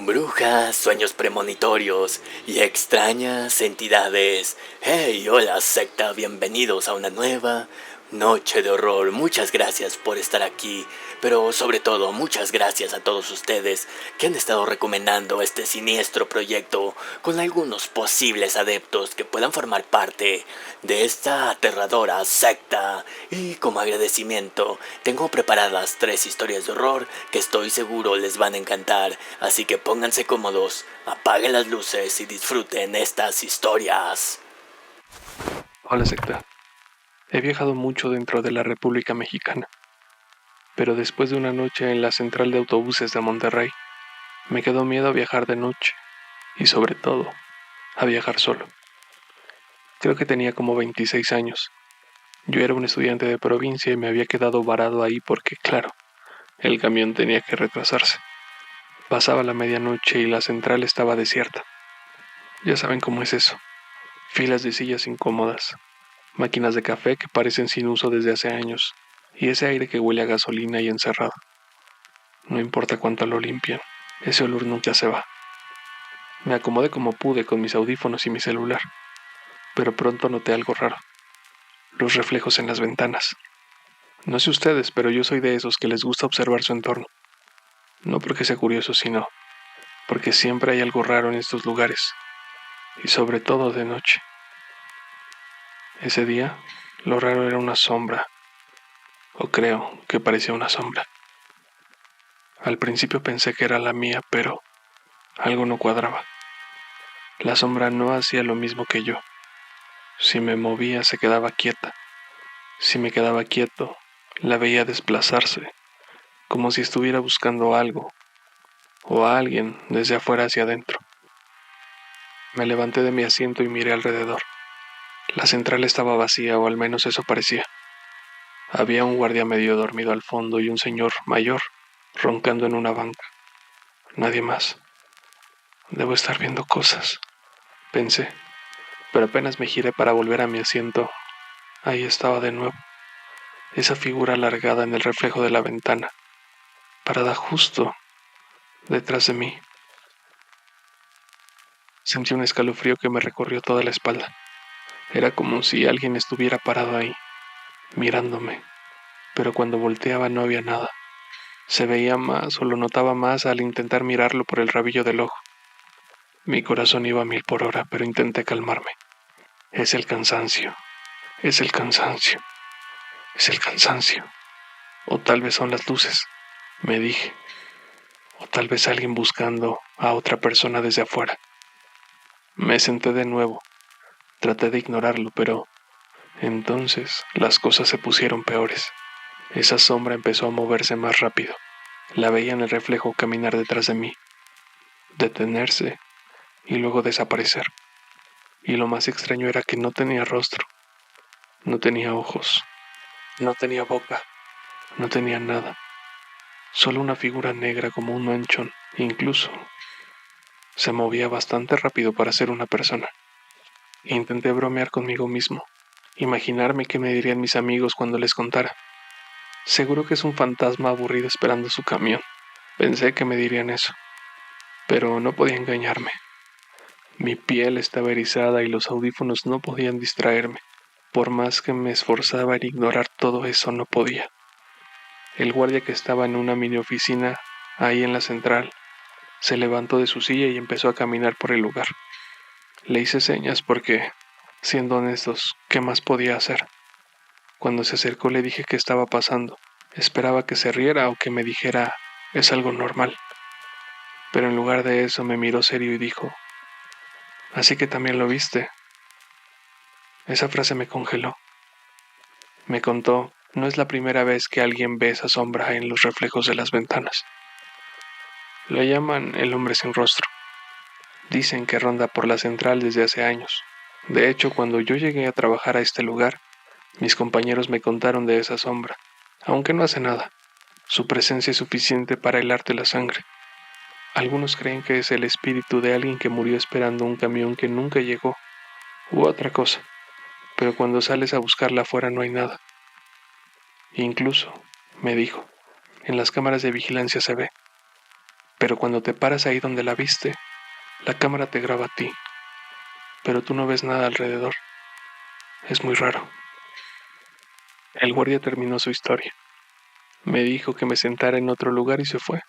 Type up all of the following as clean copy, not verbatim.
Brujas, sueños premonitorios y extrañas entidades. Hey, hola secta, bienvenidos a una nueva noche de horror. Muchas gracias por estar aquí, pero sobre todo muchas gracias a todos ustedes que han estado recomendando este siniestro proyecto con algunos posibles adeptos que puedan formar parte de esta aterradora secta. Y como agradecimiento, tengo preparadas 3 historias de horror que estoy seguro les van a encantar, así que pónganse cómodos, apaguen las luces y disfruten estas historias. Hola secta. He viajado mucho dentro de la República Mexicana, pero después de una noche en la central de autobuses de Monterrey, me quedó miedo a viajar de noche y sobre todo a viajar solo. Creo que tenía como 26 años. Yo era un estudiante de provincia y me había quedado varado ahí porque, claro, el camión tenía que retrasarse. Pasaba la medianoche y la central estaba desierta. Ya saben cómo es eso. Filas de sillas incómodas, máquinas de café que parecen sin uso desde hace años, y ese aire que huele a gasolina y encerrado. No importa cuánto lo limpian, ese olor nunca se va. Me acomodé como pude con mis audífonos y mi celular, pero pronto noté algo raro. Los reflejos en las ventanas. No sé ustedes, pero yo soy de esos que les gusta observar su entorno. No porque sea curioso, sino porque siempre hay algo raro en estos lugares, y sobre todo de noche. Ese día, lo raro era una sombra, o creo que parecía una sombra. Al principio pensé que era la mía, pero algo no cuadraba. La sombra no hacía lo mismo que yo. Si me movía, se quedaba quieta. Si me quedaba quieto, la veía desplazarse, como si estuviera buscando algo o a alguien desde afuera hacia adentro. Me levanté de mi asiento y miré alrededor. La central estaba vacía, o al menos eso parecía. Había un guardia medio dormido al fondo y un señor mayor roncando en una banca. Nadie más. Debo estar viendo cosas, pensé, pero apenas me giré para volver a mi asiento, ahí estaba de nuevo, esa figura alargada en el reflejo de la ventana, parada justo detrás de mí. Sentí un escalofrío que me recorrió toda la espalda. Era como si alguien estuviera parado ahí, mirándome, pero cuando volteaba no había nada. Se veía más o lo notaba más al intentar mirarlo por el rabillo del ojo. Mi corazón iba a 1000 por hora, pero intenté calmarme. Es el cansancio, es el cansancio, es el cansancio. O tal vez son las luces, me dije. O tal vez alguien buscando a otra persona desde afuera. Me senté de nuevo. Traté de ignorarlo, pero entonces las cosas se pusieron peores. Esa sombra empezó a moverse más rápido. La veía en el reflejo caminar detrás de mí, detenerse y luego desaparecer. Y lo más extraño era que no tenía rostro, no tenía ojos, no tenía boca, no tenía nada. Solo una figura negra como un manchón. Incluso se movía bastante rápido para ser una persona. Intenté bromear conmigo mismo, imaginarme qué me dirían mis amigos cuando les contara. Seguro que es un fantasma aburrido esperando su camión. Pensé que me dirían eso, pero no podía engañarme. Mi piel estaba erizada y los audífonos no podían distraerme. Por más que me esforzaba en ignorar todo eso, no podía. El guardia que estaba en una mini oficina, ahí en la central, se levantó de su silla y empezó a caminar por el lugar. Le hice señas porque, siendo honestos, ¿qué más podía hacer? Cuando se acercó le dije qué estaba pasando. Esperaba que se riera o que me dijera, es algo normal. Pero en lugar de eso me miró serio y dijo, así que también lo viste. Esa frase me congeló. Me contó, no es la primera vez que alguien ve esa sombra en los reflejos de las ventanas. La llaman el hombre sin rostro. Dicen que ronda por la central desde hace años. De hecho, cuando yo llegué a trabajar a este lugar, mis compañeros me contaron de esa sombra, aunque no hace nada. Su presencia es suficiente para helarte la sangre. Algunos creen que es el espíritu de alguien que murió esperando un camión que nunca llegó, u otra cosa, pero cuando sales a buscarla afuera no hay nada. Incluso, me dijo, en las cámaras de vigilancia se ve. Pero cuando te paras ahí donde la viste, la cámara te graba a ti, pero tú no ves nada alrededor. Es muy raro. El guardia terminó su historia. Me dijo que me sentara en otro lugar y se fue,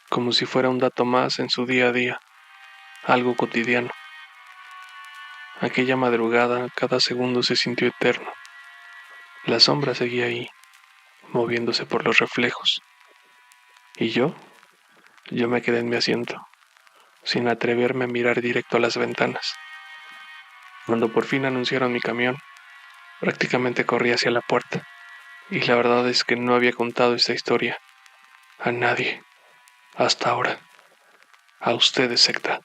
como si fuera un dato más en su día a día, algo cotidiano. Aquella madrugada, cada segundo se sintió eterno. La sombra seguía ahí, moviéndose por los reflejos. ¿Y yo me quedé en mi asiento, sin atreverme a mirar directo a las ventanas. Cuando por fin anunciaron mi camión, prácticamente corrí hacia la puerta. Y la verdad es que no había contado esta historia a nadie hasta ahora. A ustedes, secta.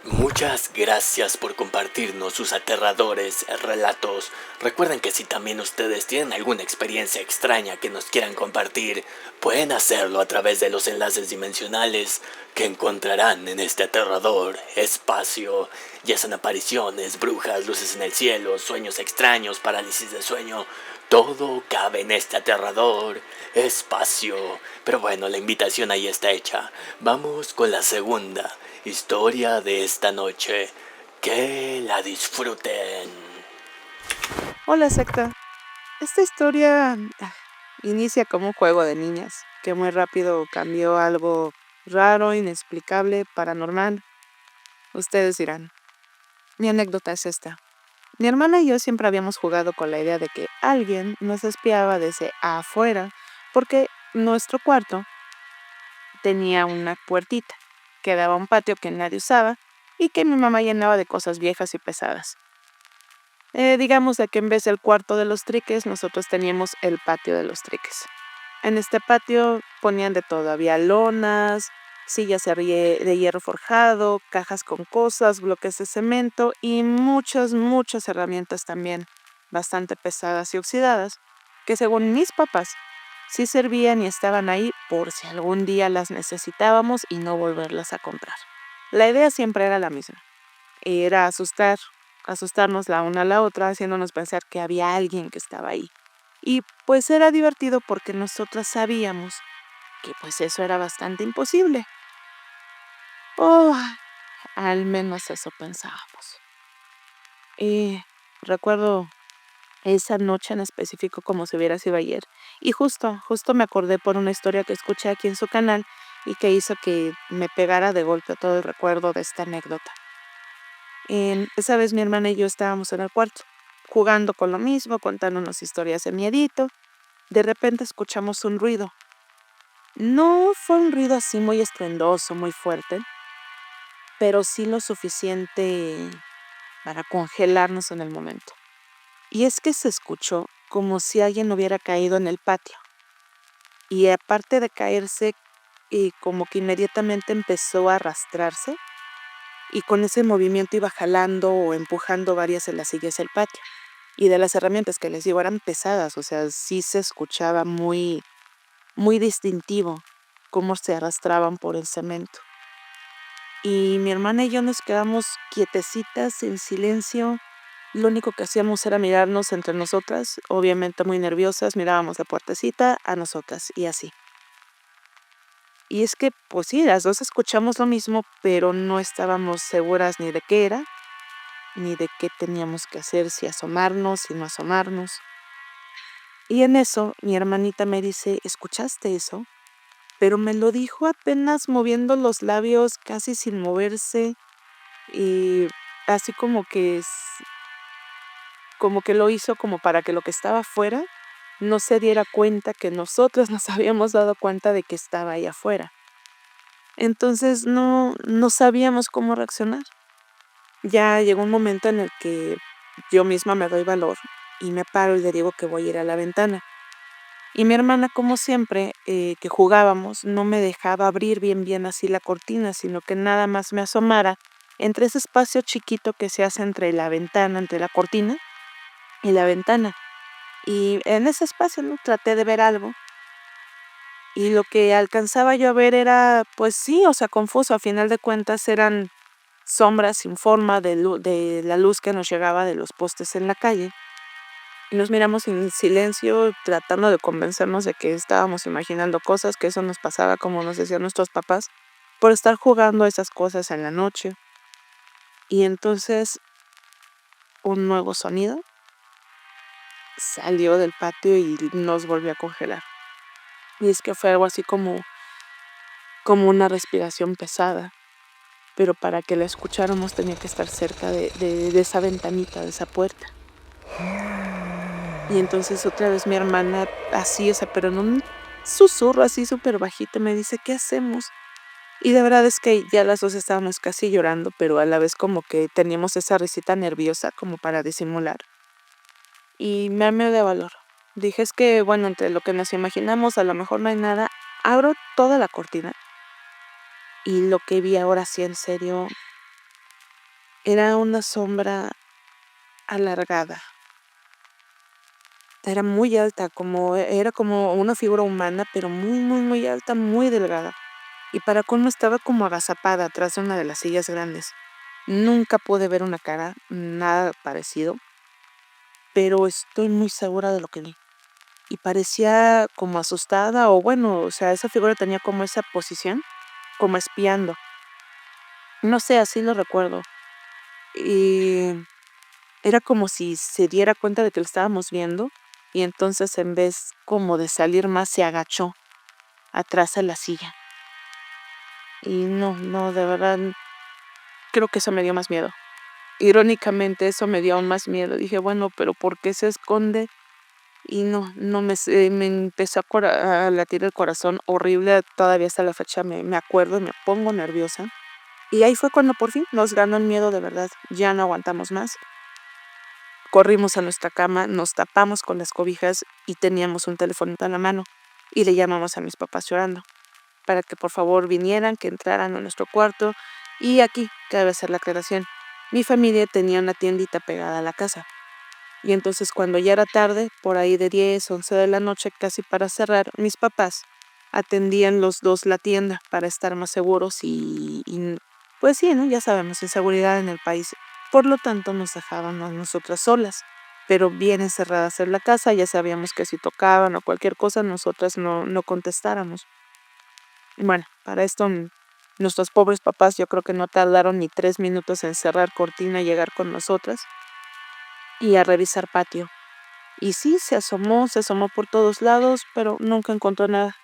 Muchas gracias por compartirnos sus aterradores relatos. Recuerden que si también ustedes tienen alguna experiencia extraña que nos quieran compartir, pueden hacerlo a través de los enlaces dimensionales que encontrarán en este aterrador espacio. Ya sean apariciones, brujas, luces en el cielo, sueños extraños, parálisis de sueño. Todo cabe en este aterrador espacio. Pero bueno, la invitación ahí está hecha. Vamos con la segunda historia de esta noche. Que la disfruten. Hola, secta. Esta historia inicia como un juego de niñas, que muy rápido cambió a algo raro, inexplicable, paranormal. Ustedes dirán, mi anécdota es esta. Mi hermana y yo siempre habíamos jugado con la idea de que alguien nos espiaba desde afuera, porque nuestro cuarto tenía una puertita que daba a un patio que nadie usaba y que mi mamá llenaba de cosas viejas y pesadas. Digamos de que en vez del cuarto de los triques, nosotros teníamos el patio de los triques. En este patio ponían de todo, había lonas, sillas de hierro forjado, cajas con cosas, bloques de cemento y muchas herramientas también, bastante pesadas y oxidadas, que según mis papás sí servían y estaban ahí por si algún día las necesitábamos y no volverlas a comprar. La idea siempre era la misma, era asustarnos la una a la otra, haciéndonos pensar que había alguien que estaba ahí. Y pues era divertido porque nosotras sabíamos que pues eso era bastante imposible. Oh, al menos eso pensábamos. Y recuerdo esa noche en específico como si hubiera sido ayer. Y justo me acordé por una historia que escuché aquí en su canal y que hizo que me pegara de golpe todo el recuerdo de esta anécdota. Esa vez mi hermana y yo estábamos en el cuarto, jugando con lo mismo, contándonos historias de miedito. De repente escuchamos un ruido. No fue un ruido así muy estruendoso, muy fuerte, pero sí lo suficiente para congelarnos en el momento. Y es que se escuchó como si alguien hubiera caído en el patio. Y aparte de caerse, como que inmediatamente empezó a arrastrarse y con ese movimiento iba jalando o empujando varias de las sillas del patio. Y de las herramientas que les digo eran pesadas, o sea, sí se escuchaba muy distintivo cómo se arrastraban por el cemento. Y mi hermana y yo nos quedamos quietecitas, en silencio. Lo único que hacíamos era mirarnos entre nosotras, obviamente muy nerviosas, mirábamos la puertecita a nosotras y así. Y es que, pues sí, las dos escuchamos lo mismo, pero no estábamos seguras ni de qué era, ni de qué teníamos que hacer, si asomarnos, si no asomarnos. Y en eso, mi hermanita me dice, ¿escuchaste eso? Pero me lo dijo apenas moviendo los labios, casi sin moverse, y así como que lo hizo como para que lo que estaba afuera no se diera cuenta que nosotros nos habíamos dado cuenta de que estaba ahí afuera. Entonces no sabíamos cómo reaccionar. Ya llegó un momento en el que yo misma me doy valor y me paro y le digo que voy a ir a la ventana. Y mi hermana, como siempre, que jugábamos, no me dejaba abrir bien así la cortina, sino que nada más me asomara entre ese espacio chiquito que se hace entre la ventana, entre la cortina y la ventana. Y en ese espacio, ¿no? Traté de ver algo. Y lo que alcanzaba yo a ver era, pues sí, o sea, confuso. A final de cuentas eran sombras sin forma de la luz que nos llegaba de los postes en la calle. Nos miramos en silencio, tratando de convencernos de que estábamos imaginando cosas, que eso nos pasaba, como nos decían nuestros papás, por estar jugando a esas cosas en la noche. Y entonces un nuevo sonido salió del patio y nos volvió a congelar. Y es que fue algo así como una respiración pesada, pero para que la escucháramos tenía que estar cerca de esa ventanita, de esa puerta. Y entonces otra vez mi hermana, así, o sea, pero en un susurro así súper bajito, me dice, ¿qué hacemos? Y de verdad es que ya las dos estábamos casi llorando, pero a la vez como que teníamos esa risita nerviosa como para disimular. Y me armé de valor. Dije, es que, bueno, entre lo que nos imaginamos, a lo mejor no hay nada. Abro toda la cortina y lo que vi ahora sí en serio era una sombra alargada. Era muy alta, era como una figura humana, pero muy, muy, muy alta, muy delgada. Y para colmo estaba como agazapada atrás de una de las sillas grandes. Nunca pude ver una cara, nada parecido, pero estoy muy segura de lo que vi. Y parecía como asustada, o bueno, o sea, esa figura tenía como esa posición, como espiando. No sé, así lo recuerdo. Y era como si se diera cuenta de que lo estábamos viendo, y entonces en vez como de salir más, se agachó atrás a la silla. Y no, no, de verdad, creo que eso me dio más miedo. Irónicamente, eso me dio aún más miedo. Dije, bueno, pero ¿por qué se esconde? Y no me empezó a latir el corazón horrible. Todavía hasta la fecha me acuerdo y me pongo nerviosa. Y ahí fue cuando por fin nos ganó el miedo de verdad. Ya no aguantamos más. Corrimos a nuestra cama, nos tapamos con las cobijas y teníamos un teléfono en la mano. Y le llamamos a mis papás llorando para que por favor vinieran, que entraran a nuestro cuarto. Y aquí cabe hacer la aclaración. Mi familia tenía una tiendita pegada a la casa. Y entonces cuando ya era tarde, por ahí de 10, 11 de la noche, casi para cerrar, mis papás atendían los dos la tienda para estar más seguros y pues sí, ¿no? Ya sabemos, inseguridad en el país. Por lo tanto, nos dejaban a nosotras solas, pero bien encerradas en la casa. Ya sabíamos que si tocaban o cualquier cosa, nosotras no contestáramos. Bueno, para esto nuestros pobres papás yo creo que no tardaron ni 3 minutos en cerrar cortina y llegar con nosotras y a revisar patio. Y sí, se asomó por todos lados, pero nunca encontró nada.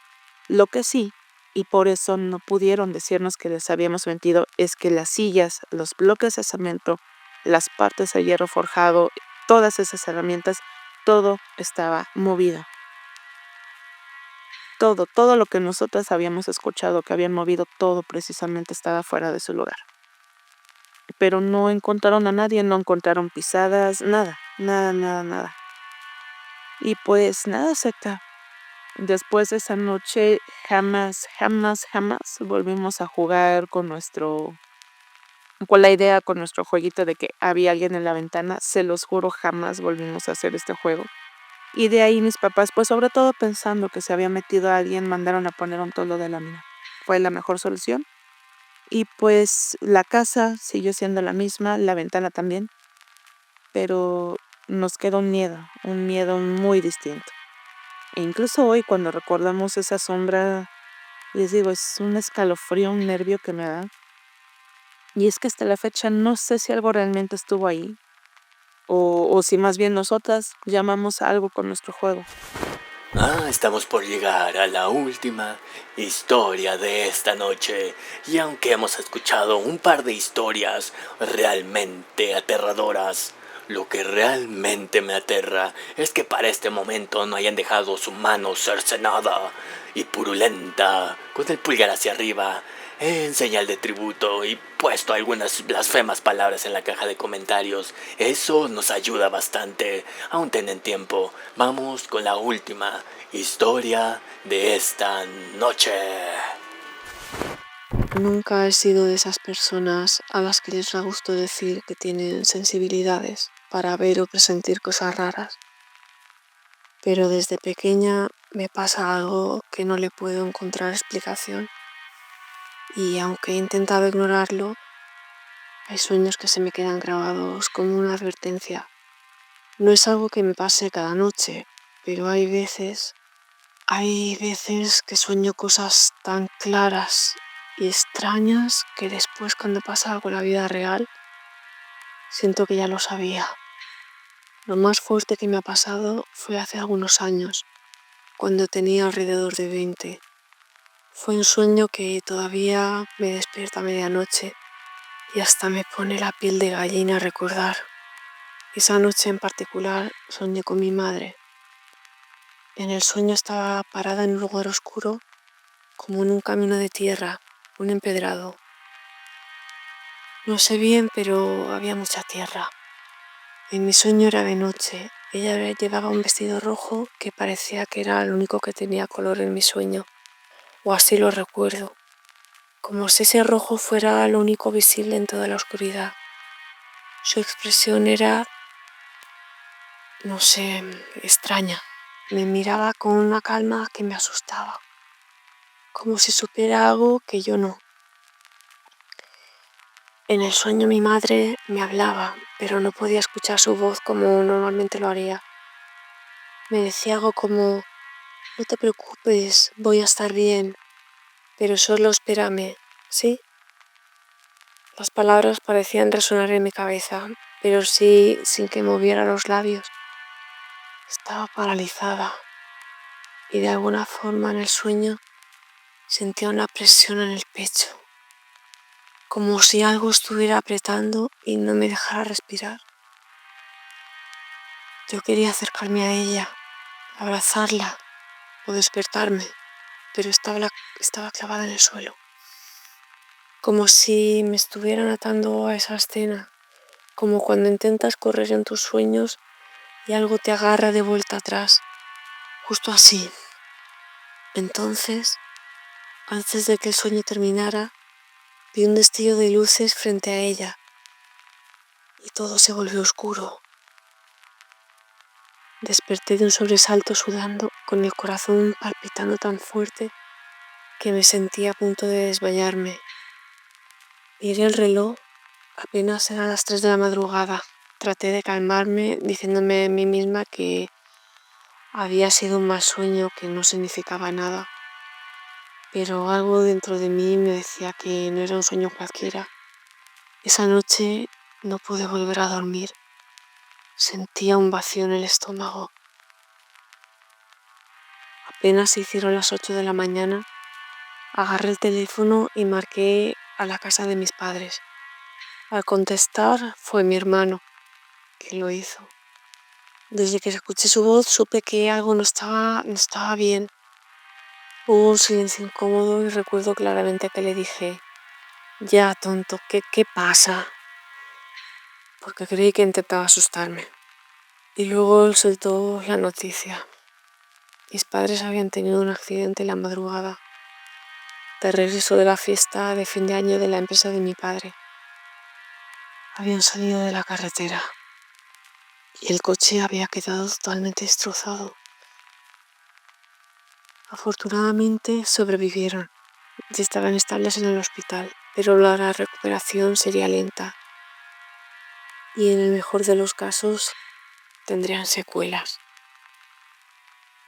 Lo que sí, y por eso no pudieron decirnos que les habíamos mentido, es que las sillas, los bloques de cemento, las partes de hierro forjado, todas esas herramientas, todo estaba movido. Todo lo que nosotras habíamos escuchado que habían movido, todo precisamente estaba fuera de su lugar. Pero no encontraron a nadie, no encontraron pisadas, nada. Y pues nada, secta. Después de esa noche jamás volvimos a jugar con la idea, con nuestro jueguito de que había alguien en la ventana. Se los juro, jamás volvimos a hacer este juego. Y de ahí mis papás, pues sobre todo pensando que se había metido alguien, mandaron a poner un toldo de lámina. Fue la mejor solución. Y pues la casa siguió siendo la misma, la ventana también, pero nos quedó un miedo muy distinto. E incluso hoy cuando recordamos esa sombra, les digo, es un escalofrío, un nervio que me da. Y es que hasta la fecha no sé si algo realmente estuvo ahí o si más bien nosotras llamamos a algo con nuestro juego. Estamos por llegar a la última historia de esta noche. Y aunque hemos escuchado un par de historias realmente aterradoras, lo que realmente me aterra es que para este momento no hayan dejado su mano cercenada y purulenta con el pulgar hacia arriba en señal de tributo y puesto algunas blasfemas palabras en la caja de comentarios. Eso nos ayuda bastante. Aún tienen tiempo. Vamos con la última historia de esta noche. Nunca he sido de esas personas a las que les da gusto decir que tienen sensibilidades para ver o presentir cosas raras. Pero desde pequeña me pasa algo que no le puedo encontrar explicación. Y aunque he intentado ignorarlo, hay sueños que se me quedan grabados como una advertencia No es algo que me pase cada noche, pero hay veces que sueño cosas tan claras y extrañas que después cuando pasa algo en la vida real, siento que ya lo sabía. Lo más fuerte que me ha pasado fue hace algunos años, cuando tenía alrededor de 20. Fue un sueño que todavía me despierta a medianoche y hasta me pone la piel de gallina recordar. Esa noche en particular soñé con mi madre. En el sueño estaba parada en un lugar oscuro, como en un camino de tierra, un empedrado. No sé bien, pero había mucha tierra. En mi sueño era de noche. Ella llevaba un vestido rojo que parecía que era el único que tenía color en mi sueño, o así lo recuerdo, como si ese rojo fuera lo único visible en toda la oscuridad. Su expresión era, no sé, extraña. Me miraba con una calma que me asustaba, como si supiera algo que yo no. En el sueño mi madre me hablaba, pero no podía escuchar su voz como normalmente lo haría. Me decía algo como, no te preocupes, voy a estar bien, pero solo espérame, ¿sí? Las palabras parecían resonar en mi cabeza, pero sí sin que moviera los labios. Estaba paralizada y de alguna forma en el sueño sentía una presión en el pecho, como si algo estuviera apretando y no me dejara respirar. Yo quería acercarme a ella, abrazarla o despertarme, pero estaba clavada en el suelo, como si me estuvieran atando a esa escena, como cuando intentas correr en tus sueños y algo te agarra de vuelta atrás, justo así. Entonces, antes de que el sueño terminara, vi un destello de luces frente a ella y todo se volvió oscuro. Desperté de un sobresalto sudando, con el corazón palpitando tan fuerte que me sentía a punto de desmayarme. Miré el reloj, apenas eran las 3 de la madrugada. Traté de calmarme diciéndome a mí misma que había sido un mal sueño, que no significaba nada. Pero algo dentro de mí me decía que no era un sueño cualquiera. Esa noche no pude volver a dormir. Sentía un vacío en el estómago. Apenas se hicieron las 8 de la mañana, agarré el teléfono y marqué a la casa de mis padres. Al contestar fue mi hermano, que lo hizo. Desde que escuché su voz supe que algo no estaba bien. Hubo un silencio incómodo y recuerdo claramente que le dije, ya tonto, ¿qué pasa? Porque creí que intentaba asustarme. Y luego él soltó la noticia. Mis padres habían tenido un accidente en la madrugada, de regreso de la fiesta de fin de año de la empresa de mi padre. Habían salido de la carretera y el coche había quedado totalmente destrozado. Afortunadamente sobrevivieron y estaban estables en el hospital, pero la recuperación sería lenta y en el mejor de los casos tendrían secuelas.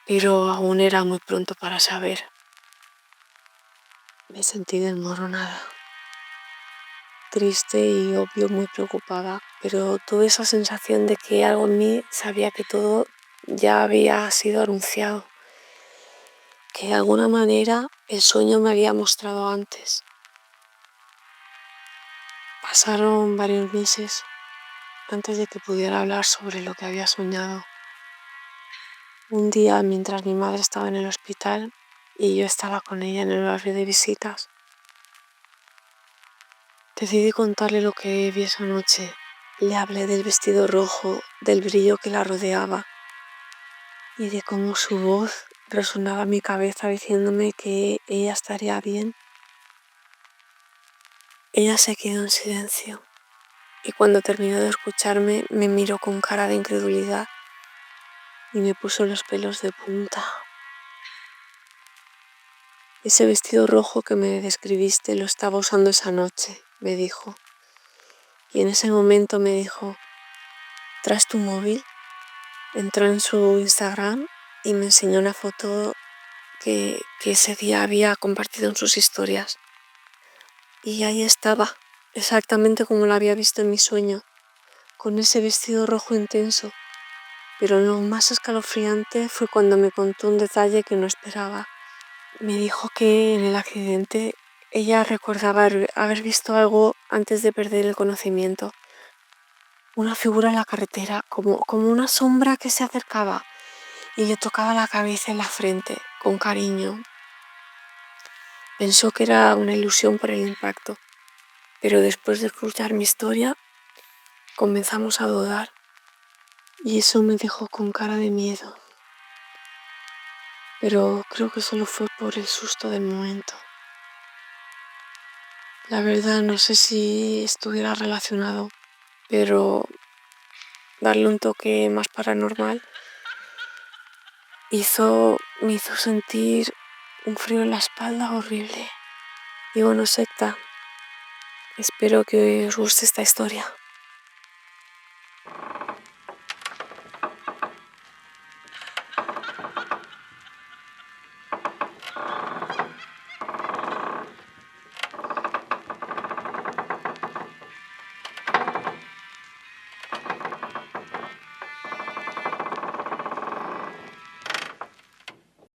Pero aún era muy pronto para saber. Me sentí desmoronada, triste y obvio muy preocupada, pero tuve esa sensación de que algo en mí sabía que todo ya había sido anunciado, que de alguna manera el sueño me había mostrado antes. Pasaron varios meses antes de que pudiera hablar sobre lo que había soñado. Un día, mientras mi madre estaba en el hospital y yo estaba con ella en el barrio de visitas, decidí contarle lo que vi esa noche. Le hablé del vestido rojo, del brillo que la rodeaba y de cómo su voz resonaba en mi cabeza diciéndome que ella estaría bien. Ella se quedó en silencio y cuando terminó de escucharme me miró con cara de incredulidad y me puso los pelos de punta. Ese vestido rojo que me describiste lo estaba usando esa noche, me dijo. Y en ese momento me dijo, ¿traes tu móvil? Entró en su Instagram y me enseñó una foto que ese día había compartido en sus historias. Y ahí estaba, exactamente como la había visto en mi sueño, con ese vestido rojo intenso. Pero lo más escalofriante fue cuando me contó un detalle que no esperaba. Me dijo que en el accidente ella recordaba haber visto algo antes de perder el conocimiento. Una figura en la carretera, como una sombra que se acercaba y le tocaba la cabeza y la frente, con cariño. Pensó que era una ilusión por el impacto, pero después de escuchar mi historia, comenzamos a dudar. Y eso me dejó con cara de miedo. Pero creo que solo fue por el susto del momento. La verdad no sé si estuviera relacionado, pero darle un toque más paranormal me hizo sentir un frío en la espalda horrible. Y bueno, secta, espero que os guste esta historia.